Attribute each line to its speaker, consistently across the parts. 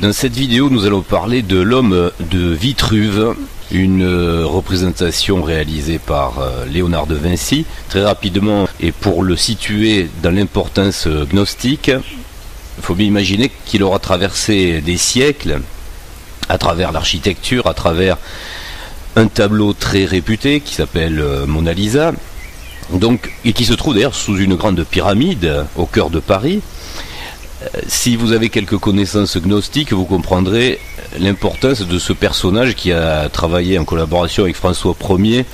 Speaker 1: Dans cette vidéo, nous allons parler de l'homme de Vitruve, une représentation réalisée par Léonard de Vinci. Très rapidement, et pour le situer dans l'importance gnostique, il faut bien imaginer qu'il aura traversé des siècles à travers l'architecture, à travers un tableau très réputé qui s'appelle Mona Lisa, donc, et qui se trouve d'ailleurs sous une grande pyramide au cœur de Paris. Si vous avez quelques connaissances gnostiques, vous comprendrez l'importance de ce personnage qui a travaillé en collaboration avec François Ier,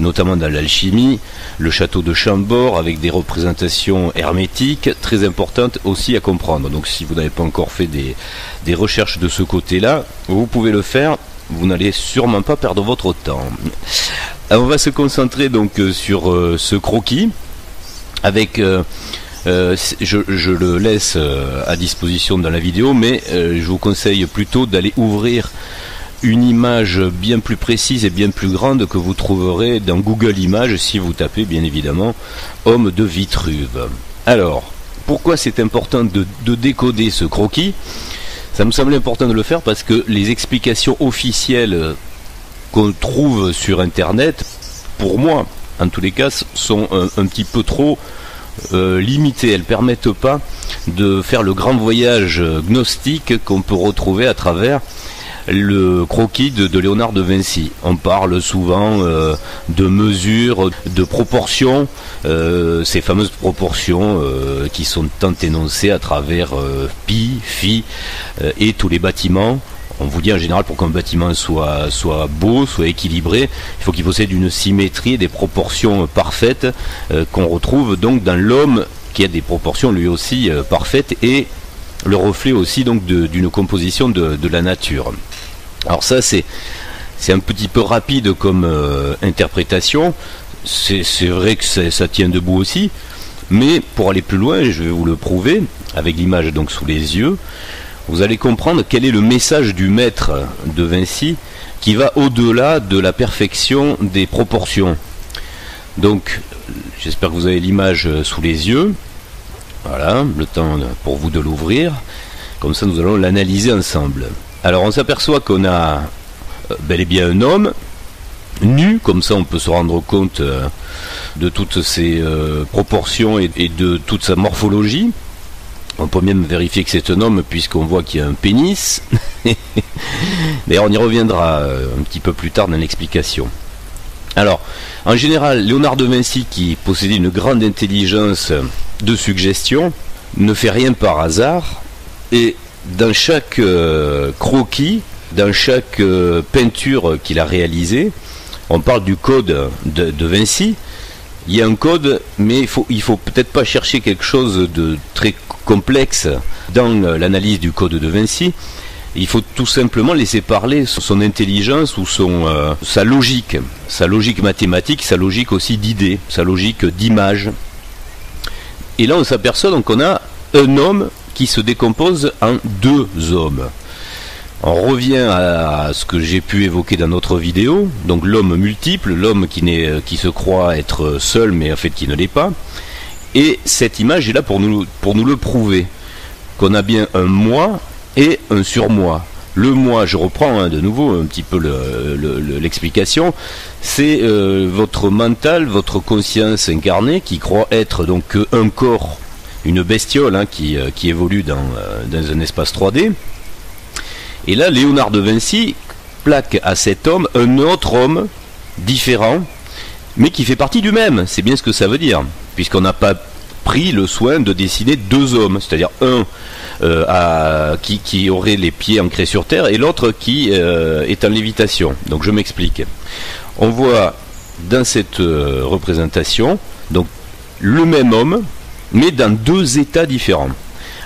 Speaker 1: notamment dans l'alchimie, le château de Chambord, avec des représentations hermétiques très importantes aussi à comprendre. Donc si vous n'avez pas encore fait des recherches de ce côté-là, vous pouvez le faire, vous n'allez sûrement pas perdre votre temps. Alors on va se concentrer donc sur ce croquis, avec... je le laisse à disposition dans la vidéo, mais je vous conseille plutôt d'aller ouvrir une image bien plus précise et bien plus grande que vous trouverez dans Google Images si vous tapez bien évidemment homme de Vitruve. Alors, pourquoi c'est important de décoder ce croquis? Ça me semble important de le faire parce que les explications officielles qu'on trouve sur internet, pour moi en tous les cas, sont un petit peu trop limitées. Elles ne permettent pas de faire le grand voyage gnostique qu'on peut retrouver à travers le croquis de Léonard de Vinci. On parle souvent de mesures, de proportions, ces fameuses proportions qui sont tant énoncées à travers pi, phi et tous les bâtiments. On vous dit en général, pour qu'un bâtiment soit beau, soit équilibré, il faut qu'il possède une symétrie et des proportions parfaites qu'on retrouve donc dans l'homme qui a des proportions lui aussi parfaites et le reflet aussi donc d'une composition de la nature. Alors ça c'est un petit peu rapide comme interprétation, c'est vrai que ça tient debout aussi, mais pour aller plus loin, je vais vous le prouver avec l'image donc sous les yeux. Vous allez comprendre quel est le message du maître de Vinci qui va au-delà de la perfection des proportions. Donc, j'espère que vous avez l'image sous les yeux. Voilà, le temps pour vous de l'ouvrir. Comme ça, nous allons l'analyser ensemble. Alors, on s'aperçoit qu'on a bel et bien un homme nu, comme ça on peut se rendre compte de toutes ses proportions et de toute sa morphologie. On peut même vérifier que c'est un homme puisqu'on voit qu'il y a un pénis. D'ailleurs on y reviendra un petit peu plus tard dans l'explication. Alors, en général, Léonard de Vinci, qui possédait une grande intelligence de suggestion, ne fait rien par hasard. Et dans chaque croquis, dans chaque peinture qu'il a réalisée, on parle du code de Vinci. Il y a un code, mais il faut peut-être pas chercher quelque chose de très complexe dans l'analyse du code de Vinci. Il faut tout simplement laisser parler son intelligence ou sa logique mathématique, sa logique aussi d'idées, sa logique d'image. Et là on s'aperçoit donc qu'on a un homme qui se décompose en deux hommes. On revient à ce que j'ai pu évoquer dans notre vidéo, donc l'homme multiple, l'homme qui se croit être seul mais en fait qui ne l'est pas. Et cette image est là pour nous le prouver, qu'on a bien un moi et un surmoi. Le moi, je reprends de nouveau un petit peu l'explication, c'est votre mental, votre conscience incarnée qui croit être donc un corps, une bestiole qui évolue dans un espace 3D. Et là, Léonard de Vinci plaque à cet homme un autre homme différent, mais qui fait partie du même. C'est bien ce que ça veut dire, puisqu'on n'a pas pris le soin de dessiner deux hommes, c'est-à-dire un qui aurait les pieds ancrés sur terre et l'autre qui est en lévitation. Donc je m'explique. On voit dans cette représentation donc le même homme, mais dans deux états différents.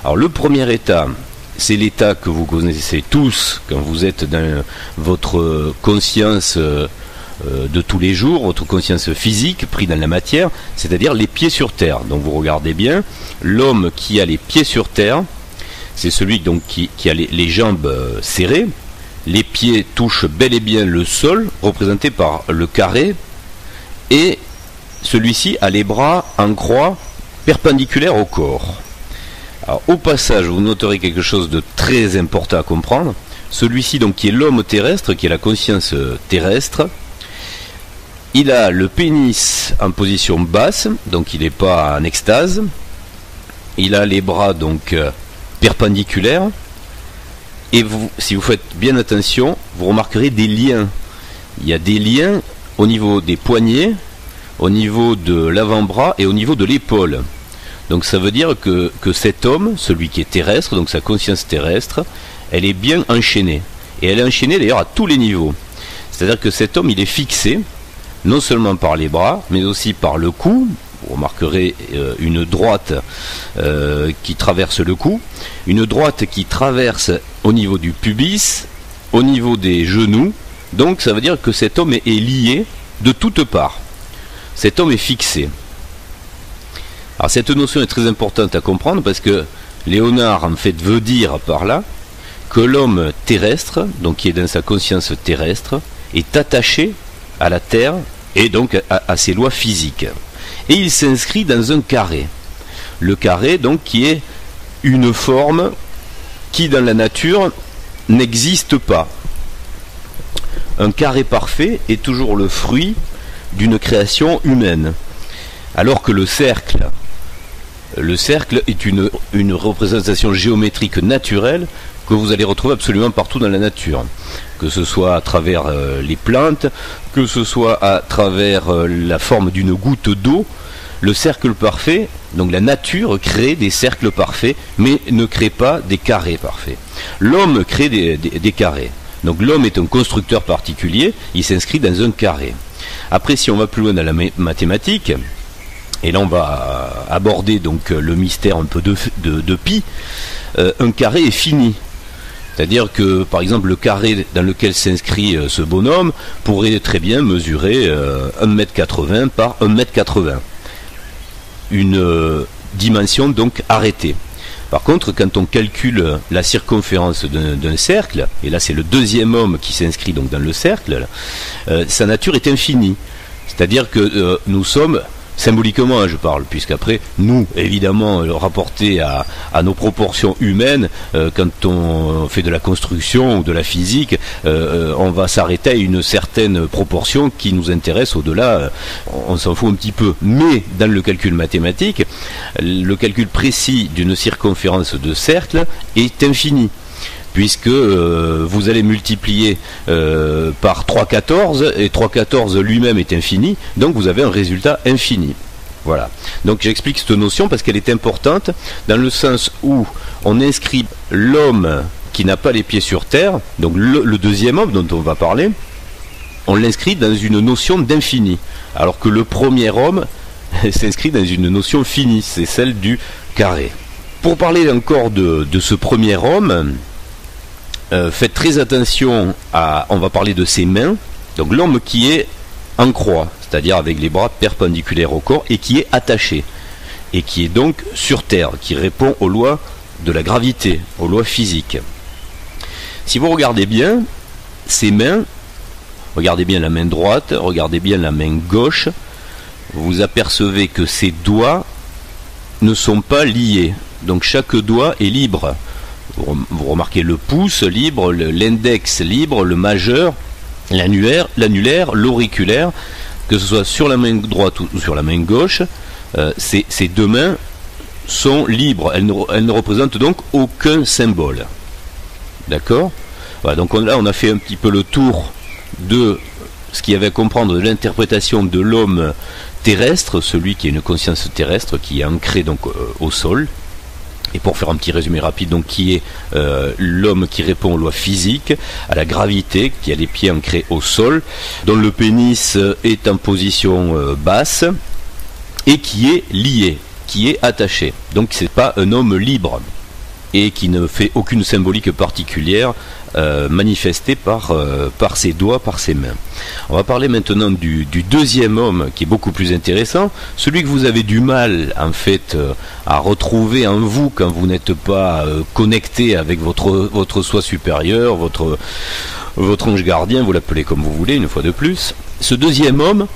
Speaker 1: Alors le premier état, c'est l'état que vous connaissez tous quand vous êtes dans votre conscience de tous les jours, votre conscience physique pris dans la matière, c'est-à-dire les pieds sur terre. Donc vous regardez bien, l'homme qui a les pieds sur terre, c'est celui donc qui a les jambes serrées, les pieds touchent bel et bien le sol, représenté par le carré, et celui-ci a les bras en croix perpendiculaires au corps. Alors, au passage, vous noterez quelque chose de très important à comprendre. Celui-ci, donc, qui est l'homme terrestre, qui est la conscience terrestre, il a le pénis en position basse, donc il n'est pas en extase. Il a les bras donc perpendiculaires. Et vous, si vous faites bien attention, vous remarquerez des liens. Il y a des liens au niveau des poignets, au niveau de l'avant-bras et au niveau de l'épaule. Donc ça veut dire que cet homme, celui qui est terrestre, donc sa conscience terrestre, elle est bien enchaînée. Et elle est enchaînée d'ailleurs à tous les niveaux. C'est-à-dire que cet homme, il est fixé, non seulement par les bras, mais aussi par le cou. Vous remarquerez une droite qui traverse le cou, une droite qui traverse au niveau du pubis, au niveau des genoux. Donc ça veut dire que cet homme est lié de toutes parts. Cet homme est fixé. Alors cette notion est très importante à comprendre parce que Léonard en fait veut dire par là que l'homme terrestre, donc qui est dans sa conscience terrestre, est attaché à la terre et donc à ses lois physiques. Et il s'inscrit dans un carré. Le carré donc qui est une forme qui dans la nature n'existe pas. Un carré parfait est toujours le fruit d'une création humaine. Alors que le cercle est une représentation géométrique naturelle que vous allez retrouver absolument partout dans la nature. Que ce soit à travers les plantes, que ce soit à travers la forme d'une goutte d'eau, le cercle parfait, donc la nature crée des cercles parfaits, mais ne crée pas des carrés parfaits. L'homme crée des carrés. Donc l'homme est un constructeur particulier, il s'inscrit dans un carré. Après, si on va plus loin dans la mathématique, et là on va aborder donc le mystère un peu de pi, un carré est fini. C'est-à-dire que, par exemple, le carré dans lequel s'inscrit ce bonhomme pourrait très bien mesurer 1,80 m par 1,80 m. Une dimension donc arrêtée. Par contre, quand on calcule la circonférence d'un cercle, et là c'est le deuxième homme qui s'inscrit donc dans le cercle, sa nature est infinie. C'est-à-dire que nous sommes, symboliquement je parle, puisqu'après, nous, évidemment, rapporté à nos proportions humaines, quand on fait de la construction ou de la physique, on va s'arrêter à une certaine proportion qui nous intéresse. Au-delà, on s'en fout un petit peu. Mais dans le calcul mathématique, le calcul précis d'une circonférence de cercle est infini, puisque vous allez multiplier par 3,14 et 3,14 lui-même est infini, donc vous avez un résultat infini. Voilà. Donc j'explique cette notion parce qu'elle est importante dans le sens où on inscrit l'homme qui n'a pas les pieds sur terre, donc le deuxième homme dont on va parler, on l'inscrit dans une notion d'infini, alors que le premier homme s'inscrit dans une notion finie, c'est celle du carré. Pour parler encore de ce premier homme, faites très attention on va parler de ses mains, donc l'homme qui est en croix, c'est-à-dire avec les bras perpendiculaires au corps et qui est attaché, et qui est donc sur terre, qui répond aux lois de la gravité, aux lois physiques. Si vous regardez bien ses mains, regardez bien la main droite, regardez bien la main gauche, vous apercevez que ses doigts ne sont pas liés, donc chaque doigt est libre. Vous remarquez le pouce libre, l'index libre, le majeur, l'annulaire, l'auriculaire, que ce soit sur la main droite ou sur la main gauche, ces deux mains sont libres, elles ne représentent donc aucun symbole. D'accord ? Voilà, donc là on a fait un petit peu le tour de ce qu'il y avait à comprendre de l'interprétation de l'homme terrestre, celui qui a une conscience terrestre, qui est ancré donc au sol. Et pour faire un petit résumé rapide, donc qui est l'homme qui répond aux lois physiques, à la gravité, qui a les pieds ancrés au sol, dont le pénis est en position basse et qui est lié, qui est attaché. Donc c'est pas un homme libre et qui ne fait aucune symbolique particulière manifestée par ses doigts, par ses mains. On va parler maintenant du deuxième homme qui est beaucoup plus intéressant, celui que vous avez du mal en fait à retrouver en vous quand vous n'êtes pas connecté avec votre soi supérieur, votre ange gardien, vous l'appelez comme vous voulez une fois de plus. Ce deuxième homme,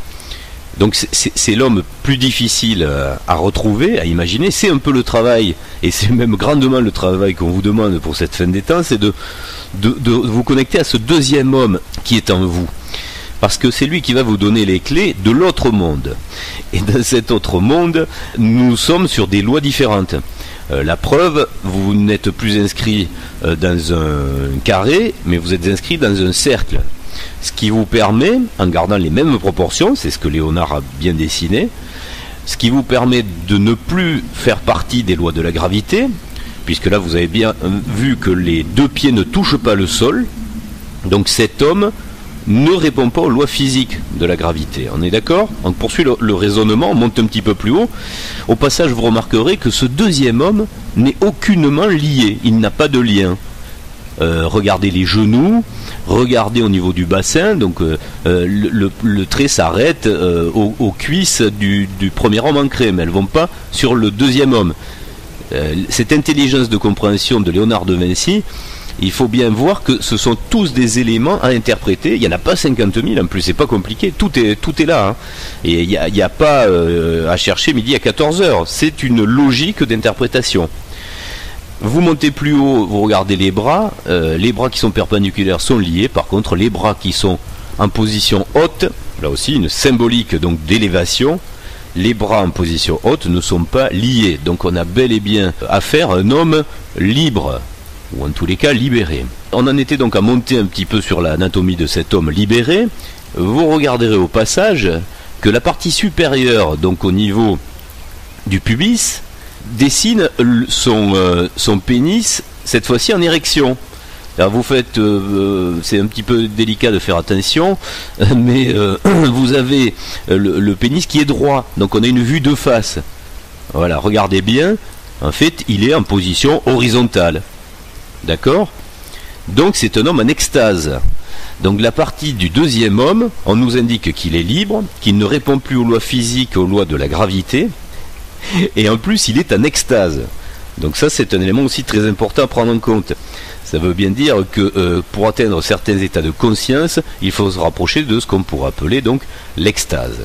Speaker 1: Donc c'est l'homme plus difficile à retrouver, à imaginer. C'est un peu le travail, et c'est même grandement le travail qu'on vous demande pour cette fin des temps, c'est de vous connecter à ce deuxième homme qui est en vous. Parce que c'est lui qui va vous donner les clés de l'autre monde. Et dans cet autre monde, nous sommes sur des lois différentes. La preuve, vous n'êtes plus inscrit dans un carré, mais vous êtes inscrit dans un cercle. Ce qui vous permet, en gardant les mêmes proportions, c'est ce que Léonard a bien dessiné, ce qui vous permet de ne plus faire partie des lois de la gravité, puisque là vous avez bien vu que les deux pieds ne touchent pas le sol. Donc cet homme ne répond pas aux lois physiques de la gravité. On est d'accord? On poursuit le raisonnement, on monte un petit peu plus haut. Au passage, vous remarquerez que ce deuxième homme n'est aucunement lié. Il n'a pas de lien. Regardez les genoux, regardez au niveau du bassin, donc le trait s'arrête aux cuisses du premier homme ancré, mais elles ne vont pas sur le deuxième homme. Cette intelligence de compréhension de Léonard de Vinci, il faut bien voir que ce sont tous des éléments à interpréter. Il n'y en a pas 50 000, en plus c'est pas compliqué, tout est là, hein. Et il n'y a pas à chercher midi à 14 heures, c'est une logique d'interprétation. Vous montez plus haut, vous regardez les bras qui sont perpendiculaires sont liés, par contre les bras qui sont en position haute, là aussi une symbolique donc d'élévation, les bras en position haute ne sont pas liés, donc on a bel et bien affaire à un homme libre, ou en tous les cas libéré. On en était donc à monter un petit peu sur l'anatomie de cet homme libéré. Vous regarderez au passage que la partie supérieure, donc au niveau du pubis, dessine son pénis, cette fois-ci en érection. Alors vous faites, c'est un petit peu délicat de faire attention, mais vous avez le pénis qui est droit, donc on a une vue de face. Voilà, regardez bien, en fait il est en position horizontale. D'accord? Donc c'est un homme en extase. Donc la partie du deuxième homme, on nous indique qu'il est libre, qu'il ne répond plus aux lois physiques, aux lois de la gravité, et en plus il est en extase. Donc ça c'est un élément aussi très important à prendre en compte. Ça veut bien dire que pour atteindre certains états de conscience, il faut se rapprocher de ce qu'on pourrait appeler donc l'extase.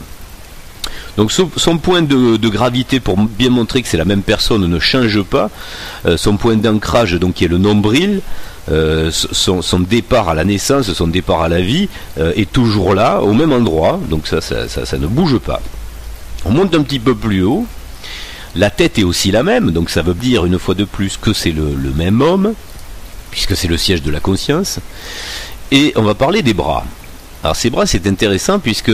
Speaker 1: Donc son point de gravité, pour bien montrer que c'est la même personne, ne change pas. Son point d'ancrage, donc qui est le nombril, son départ à la naissance, son départ à la vie, est toujours là, au même endroit. Donc ça ne bouge pas. On monte un petit peu plus haut. La tête est aussi la même, donc ça veut dire une fois de plus que c'est le même homme, puisque c'est le siège de la conscience. Et on va parler des bras. Alors ces bras, c'est intéressant puisque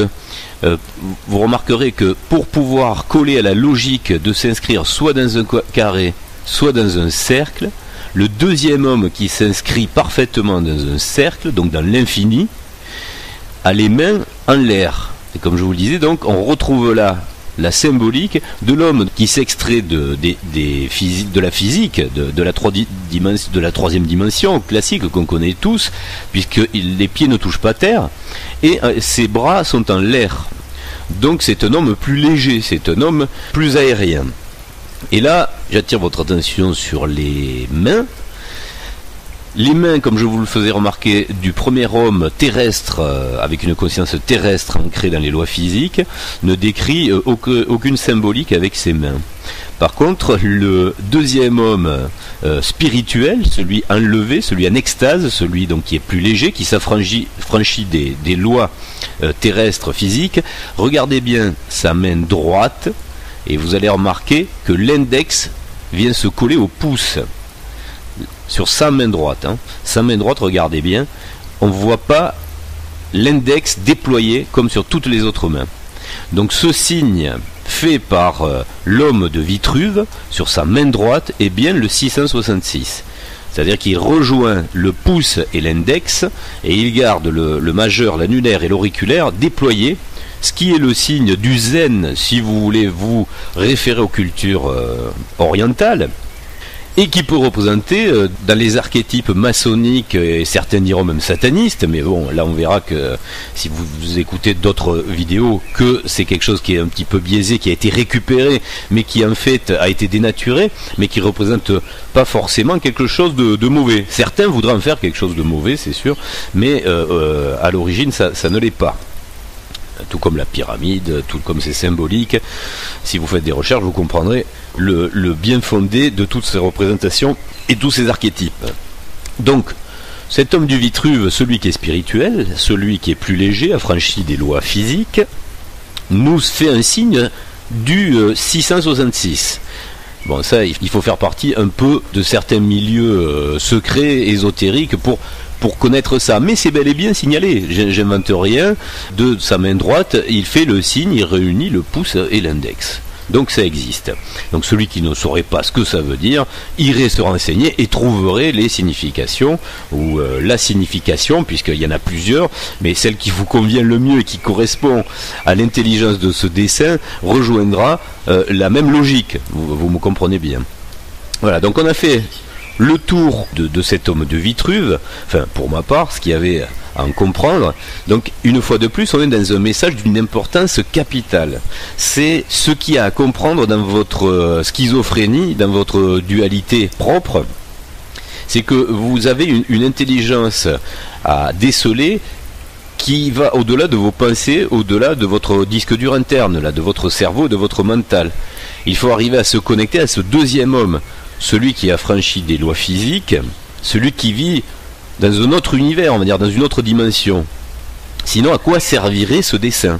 Speaker 1: vous remarquerez que pour pouvoir coller à la logique de s'inscrire soit dans un carré, soit dans un cercle, le deuxième homme qui s'inscrit parfaitement dans un cercle, donc dans l'infini, a les mains en l'air. Et comme je vous le disais, donc on retrouve là la symbolique de l'homme qui s'extrait de la physique, de la troisième dimension classique qu'on connaît tous, puisque les pieds ne touchent pas terre, et ses bras sont en l'air. Donc c'est un homme plus léger, c'est un homme plus aérien. Et là, j'attire votre attention sur les mains. Les mains, comme je vous le faisais remarquer, du premier homme terrestre, avec une conscience terrestre ancrée dans les lois physiques, ne décrit aucune symbolique avec ses mains. Par contre, le deuxième homme spirituel, celui enlevé, celui en extase, celui donc qui est plus léger, qui s'affranchit des lois terrestres physiques, regardez bien sa main droite, et vous allez remarquer que l'index vient se coller au pouce. Sur sa main droite, hein. Sa main droite, regardez bien, on ne voit pas l'index déployé comme sur toutes les autres mains. Donc ce signe fait par l'homme de Vitruve sur sa main droite est bien le 666. C'est-à-dire qu'il rejoint le pouce et l'index et il garde le majeur, l'annulaire et l'auriculaire déployés, ce qui est le signe du zen si vous voulez vous référer aux cultures orientales. Et qui peut représenter, dans les archétypes maçonniques, et certains diront même satanistes, mais bon, là on verra que, si vous écoutez d'autres vidéos, que c'est quelque chose qui est un petit peu biaisé, qui a été récupéré, mais qui en fait a été dénaturé, mais qui représente pas forcément quelque chose de mauvais. Certains voudraient en faire quelque chose de mauvais, c'est sûr, mais à l'origine ça ne l'est pas. tout comme la pyramide, tout comme c'est symbolique. Si vous faites des recherches, vous comprendrez le bien fondé de toutes ces représentations et tous ces archétypes. Donc, cet homme du Vitruve, celui qui est spirituel, celui qui est plus léger, affranchi des lois physiques, nous fait un signe du 666. Bon, ça, il faut faire partie un peu de certains milieux secrets, ésotériques, pour connaître ça. Mais c'est bel et bien signalé. J'invente rien. De sa main droite, il fait le signe, il réunit le pouce et l'index. Donc ça existe. Donc celui qui ne saurait pas ce que ça veut dire, irait se renseigner et trouverait les significations, ou la signification, puisqu'il y en a plusieurs, mais celle qui vous convient le mieux et qui correspond à l'intelligence de ce dessin, rejoindra la même logique. Vous me comprenez bien. Voilà, donc on a fait le tour de cet homme de Vitruve, enfin pour ma part, ce qu'il y avait à en comprendre. Donc une fois de plus, on est dans un message d'une importance capitale. C'est ce qu'il y a à comprendre dans votre schizophrénie, dans votre dualité propre. C'est que vous avez une intelligence à déceler qui va au-delà de vos pensées, au-delà de votre disque dur interne, là, de votre cerveau, de votre mental. Il faut arriver à se connecter à ce deuxième homme, celui qui a franchi des lois physiques, celui qui vit dans un autre univers, on va dire, dans une autre dimension. Sinon, à quoi servirait ce dessin ?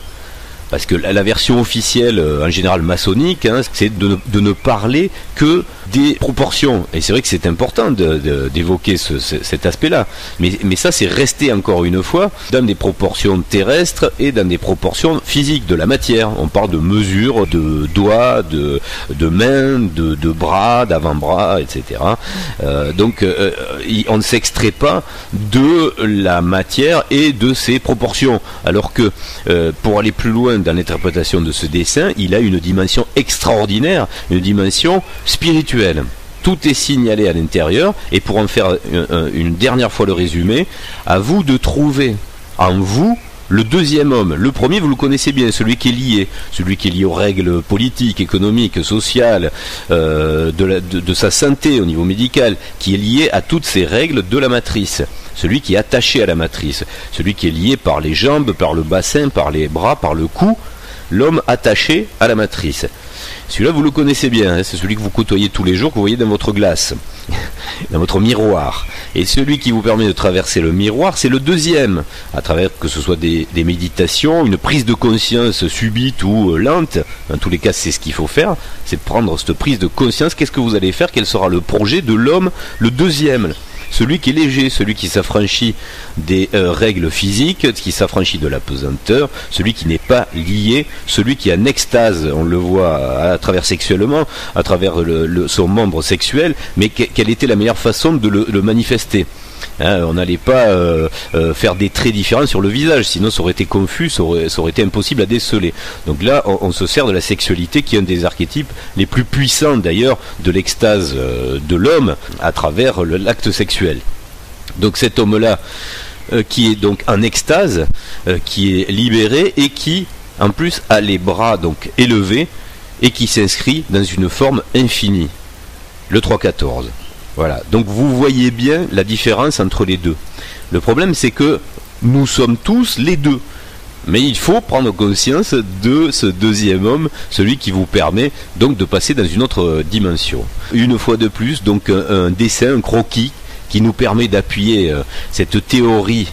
Speaker 1: Parce que la version officielle, en général maçonnique, c'est de ne parler que des proportions. Et c'est vrai que c'est important d'évoquer cet aspect-là. Mais ça, c'est rester encore une fois dans des proportions terrestres et dans des proportions physiques de la matière. On parle de mesures, de doigts, de mains, de bras, d'avant-bras, etc. Donc, on ne s'extrait pas de la matière et de ses proportions. Alors que, pour aller plus loin dans l'interprétation de ce dessin, il a une dimension extraordinaire, une dimension spirituelle. Tout est signalé à l'intérieur, et pour en faire une dernière fois le résumé, à vous de trouver en vous le deuxième homme. Le premier, vous le connaissez bien, celui qui est lié aux règles politiques, économiques, sociales, de sa santé au niveau médical, qui est lié à toutes ces règles de la matrice. Celui qui est attaché à la matrice, celui qui est lié par les jambes, par le bassin, par les bras, par le cou, l'homme attaché à la matrice. Celui-là, vous le connaissez bien, c'est celui que vous côtoyez tous les jours, que vous voyez dans votre glace, dans votre miroir. Et celui qui vous permet de traverser le miroir, c'est le deuxième, à travers que ce soit des méditations, une prise de conscience subite ou lente. Dans tous les cas, c'est ce qu'il faut faire, c'est prendre cette prise de conscience. Qu'est-ce que vous allez faire ? Quel sera le projet de l'homme, le deuxième ? Celui qui est léger, celui qui s'affranchit des règles physiques, qui s'affranchit de la pesanteur, celui qui n'est pas lié, celui qui est en extase, on le voit à travers sexuellement, à travers son membre sexuel, mais quelle était la meilleure façon de le manifester ? On n'allait pas faire des traits différents sur le visage, sinon ça aurait été confus, ça aurait été impossible à déceler. Donc là, on se sert de la sexualité, qui est un des archétypes les plus puissants d'ailleurs de l'extase de l'homme à travers l'acte sexuel. Donc cet homme-là, qui est donc en extase, qui est libéré et qui, en plus, a les bras donc élevés et qui s'inscrit dans une forme infinie. Le 3-14. Voilà, donc vous voyez bien la différence entre les deux. Le problème, c'est que nous sommes tous les deux. Mais il faut prendre conscience de ce deuxième homme, celui qui vous permet donc de passer dans une autre dimension. Une fois de plus, donc un dessin, un croquis, qui nous permet d'appuyer cette théorie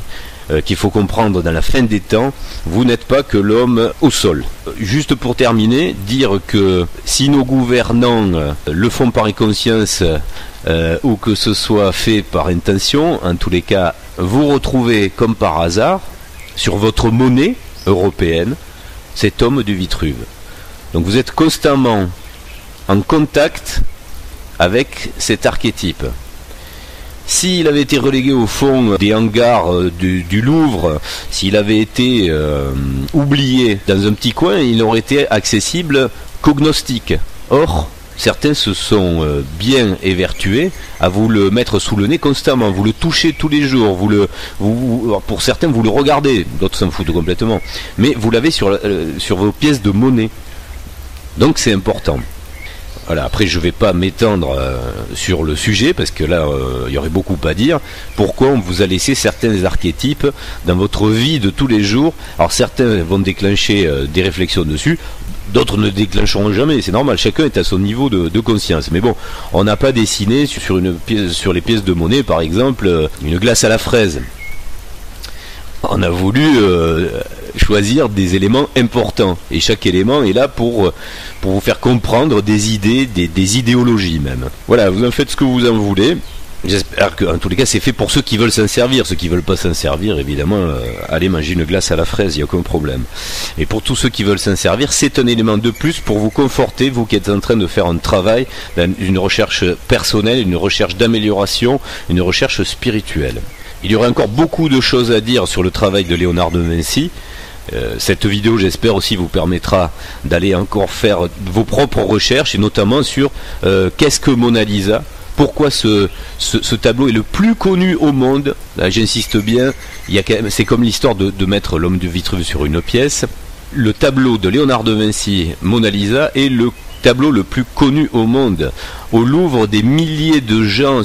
Speaker 1: qu'il faut comprendre dans la fin des temps. Vous n'êtes pas que l'homme au sol. Juste pour terminer, dire que si nos gouvernants le font par inconscience ou que ce soit fait par intention, en tous les cas, vous retrouvez comme par hasard sur votre monnaie européenne cet homme du Vitruve. Donc vous êtes constamment en contact avec cet archétype. S'il avait été relégué au fond des hangars du Louvre, s'il avait été oublié dans un petit coin, il n'aurait été accessible qu'aux gnostiques. Or, certains se sont bien évertués à vous le mettre sous le nez constamment, vous le touchez tous les jours, pour certains vous le regardez, d'autres s'en foutent complètement, mais vous l'avez sur vos pièces de monnaie. Donc c'est important. Voilà, après je ne vais pas m'étendre sur le sujet parce que là il y aurait beaucoup à dire. Pourquoi on vous a laissé certains archétypes dans votre vie de tous les jours? Alors certains vont déclencher des réflexions dessus, d'autres ne déclencheront jamais, c'est normal, chacun est à son niveau de conscience. Mais bon, on n'a pas dessiné sur les pièces de monnaie par exemple une glace à la fraise. On a voulu choisir des éléments importants et chaque élément est là pour vous faire comprendre des idées, des idéologies même. Voilà, vous en faites ce que vous en voulez. J'espère qu'en tous les cas c'est fait pour ceux qui veulent s'en servir. Ceux qui veulent pas s'en servir, évidemment, allez manger une glace à la fraise, il n'y a aucun problème. Et pour tous ceux qui veulent s'en servir, c'est un élément de plus pour vous conforter, vous qui êtes en train de faire un travail, une recherche personnelle, une recherche d'amélioration, une recherche spirituelle. Il y aurait encore beaucoup de choses à dire sur le travail de Léonard de Vinci. Cette vidéo, j'espère aussi, vous permettra d'aller encore faire vos propres recherches, et notamment sur qu'est-ce que Mona Lisa, pourquoi ce tableau est le plus connu au monde. Là, j'insiste bien, c'est comme l'histoire de mettre l'homme de Vitruve sur une pièce. Le tableau de Léonard de Vinci, Mona Lisa, est le tableau le plus connu au monde. Au Louvre, des milliers de gens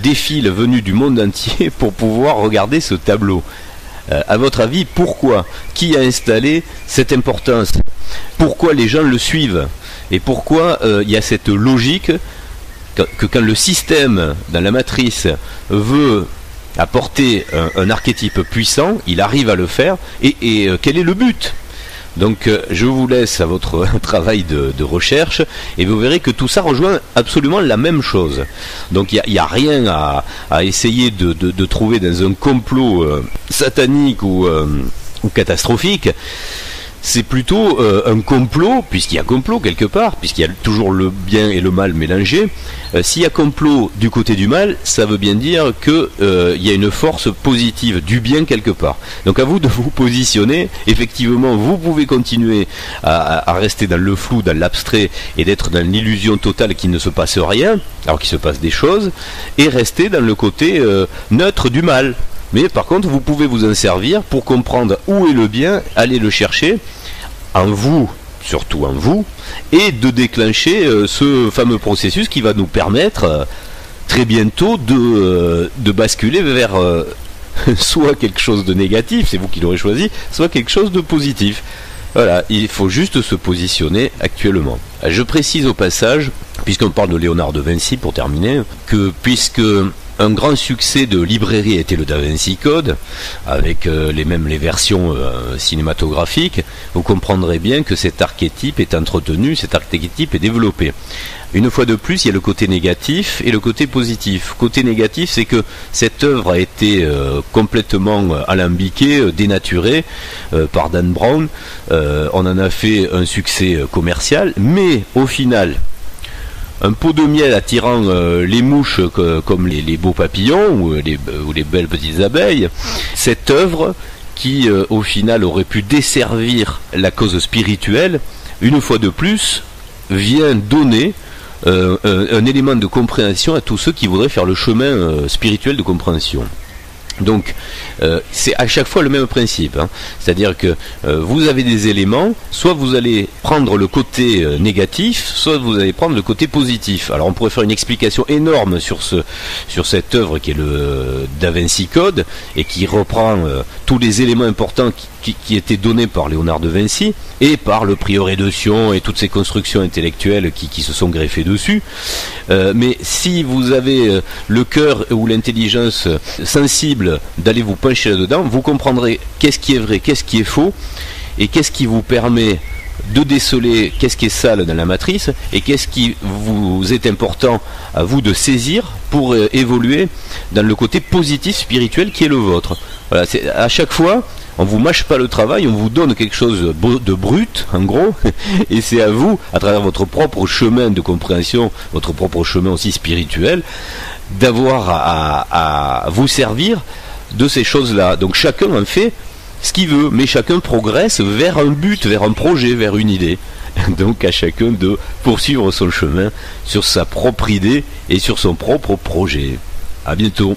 Speaker 1: défilent venus du monde entier pour pouvoir regarder ce tableau. À votre avis, pourquoi? Qui a installé cette importance? Pourquoi les gens le suivent? Et pourquoi il y a cette logique que quand le système dans la matrice veut apporter un archétype puissant, il arrive à le faire, et quel est le but? Donc je vous laisse à votre travail de recherche et vous verrez que tout ça rejoint absolument la même chose. Donc il n'y a rien à essayer de trouver dans un complot satanique ou catastrophique. C'est plutôt un complot, puisqu'il y a complot quelque part, puisqu'il y a toujours le bien et le mal mélangés. S'il y a complot du côté du mal, ça veut bien dire qu'il y a une force positive du bien quelque part. Donc à vous de vous positionner. Effectivement, vous pouvez continuer à rester dans le flou, dans l'abstrait, et d'être dans l'illusion totale qu'il ne se passe rien, alors qu'il se passe des choses, et rester dans le côté neutre du mal. Mais par contre, vous pouvez vous en servir pour comprendre où est le bien, aller le chercher en vous, surtout en vous, et de déclencher ce fameux processus qui va nous permettre très bientôt de basculer vers soit quelque chose de négatif, c'est vous qui l'aurez choisi, soit quelque chose de positif. Voilà, il faut juste se positionner actuellement. Je précise au passage, puisqu'on parle de Léonard de Vinci pour terminer, que puisque un grand succès de librairie était le Da Vinci Code, avec les versions cinématographiques, vous comprendrez bien que cet archétype est entretenu, cet archétype est développé. Une fois de plus, il y a le côté négatif et le côté positif. Côté négatif, c'est que cette œuvre a été complètement alambiquée, dénaturée par Dan Brown. On en a fait un succès commercial, mais au final, un pot de miel attirant les mouches comme les beaux papillons ou les belles petites abeilles, cette œuvre qui au final aurait pu desservir la cause spirituelle, une fois de plus, vient donner un élément de compréhension à tous ceux qui voudraient faire le chemin spirituel de compréhension. Donc c'est à chaque fois le même principe, hein. C'est-à-dire que vous avez des éléments, soit vous allez prendre le côté négatif, soit vous allez prendre le côté positif. Alors on pourrait faire une explication énorme sur cette œuvre qui est le Da Vinci Code et qui reprend tous les éléments importants qui étaient donnés par Léonard de Vinci et par le prieuré de Sion et toutes ces constructions intellectuelles qui se sont greffées dessus. Mais si vous avez le cœur ou l'intelligence sensible d'aller vous pencher là-dedans, vous comprendrez qu'est-ce qui est vrai, qu'est-ce qui est faux, et qu'est-ce qui vous permet de déceler qu'est-ce qui est sale dans la matrice, et qu'est-ce qui vous est important à vous de saisir pour évoluer dans le côté positif spirituel qui est le vôtre. Voilà, à chaque fois, on vous mâche pas le travail, on vous donne quelque chose de brut, en gros, et c'est à vous, à travers votre propre chemin de compréhension, votre propre chemin aussi spirituel, d'avoir à vous servir de ces choses-là. Donc chacun en fait ce qu'il veut, mais chacun progresse vers un but, vers un projet, vers une idée. Donc à chacun de poursuivre son chemin sur sa propre idée et sur son propre projet. À bientôt.